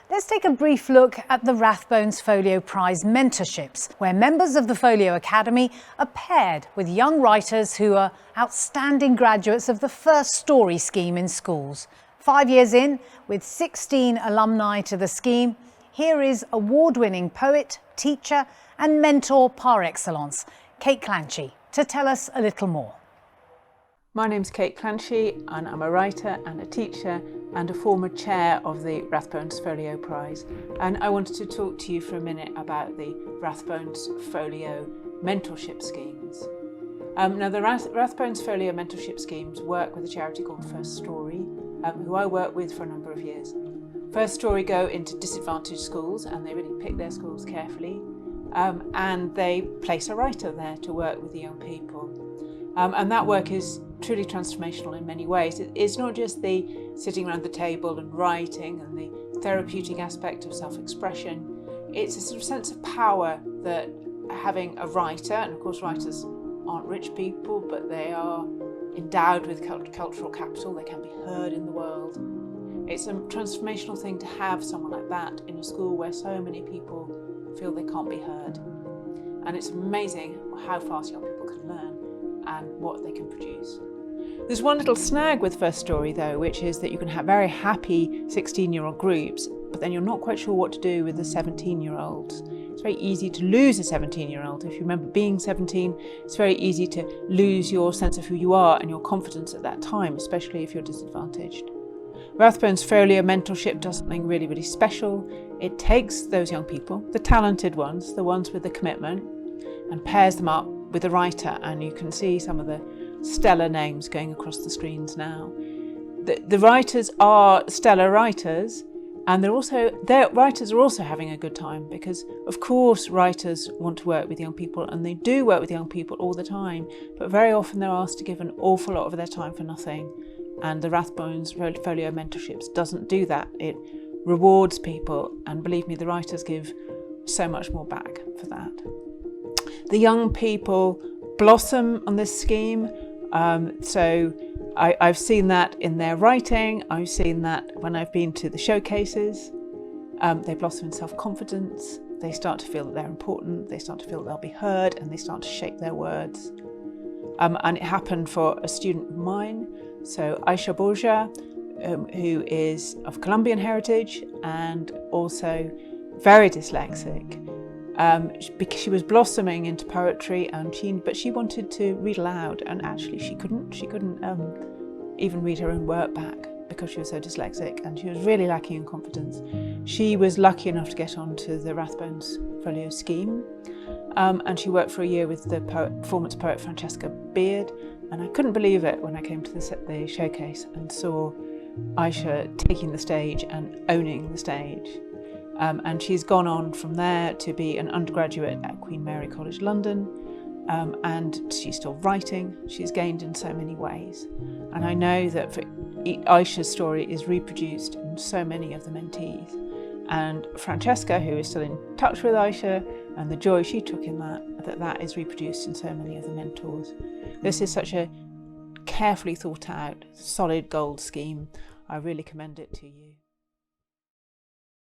Let's take a brief look at the Rathbones Folio Prize Mentorships, where members of the Folio Academy are paired with young writers who are outstanding graduates of the First Story scheme in schools. 5 years in, with 16 alumni to the scheme, here is award-winning poet, teacher and mentor par excellence, Kate Clanchy, to tell us a little more. My name's Kate Clanchy and I'm a writer and a teacher and a former chair of the Rathbones Folio Prize. And I wanted to talk to you for a minute about the Rathbones Folio Mentorship schemes. Now the Rathbones Folio Mentorship schemes work with a charity called First Story, who I worked with for a number of years. First Story go into disadvantaged schools and they really pick their schools carefully, and they place a writer there to work with the young people. And that work is truly transformational in many ways. It's not just the sitting around the table and writing and the therapeutic aspect of self-expression. It's a sort of sense of power that having a writer, and of course writers aren't rich people, but they are endowed with cultural capital, they can be heard in the world. It's a transformational thing to have someone like that in a school where so many people feel they can't be heard. And it's amazing how fast young people can learn and what they can produce. There's one little snag with First Story though, which is that you can have very happy 16-year-old groups, but then you're not quite sure what to do with the 17-year-olds. It's very easy to lose a 17-year-old. If you remember being 17, it's very easy to lose your sense of who you are and your confidence at that time, especially if you're disadvantaged. Rathbones Folio Mentorship does something really, really special. It takes those young people, the talented ones, the ones with the commitment, and pairs them up with a writer, and you can see some of the stellar names going across the screens now. The writers are stellar writers, and their writers are also having a good time, because of course writers want to work with young people, and they do work with young people all the time, but very often they're asked to give an awful lot of their time for nothing. And the Rathbones Folio Mentorships doesn't do that. It rewards people, and believe me, the writers give so much more back for that. The young people blossom on this scheme. So I've seen that in their writing. I've seen that when I've been to the showcases. They blossom in self-confidence. They start to feel that they're important. They start to feel that they'll be heard, and they start to shape their words. And it happened for a student of mine. So Aisha Borja, who is of Colombian heritage and also very dyslexic. Because she was blossoming into poetry, but she wanted to read aloud, and actually she couldn't even read her own work back because she was so dyslexic, and she was really lacking in confidence. She was lucky enough to get onto the Rathbones Folio scheme, and she worked for a year with the performance poet Francesca Beard, and I couldn't believe it when I came to the showcase and saw Aisha taking the stage and owning the stage. And she's gone on from there to be an undergraduate at Queen Mary College London, and she's still writing. She's gained in so many ways, and I know that Aisha's story is reproduced in so many of the mentees. And Francesca, who is still in touch with Aisha, and the joy she took in that is reproduced in so many of the mentors. This is such a carefully thought out, solid gold scheme. I really commend it to you.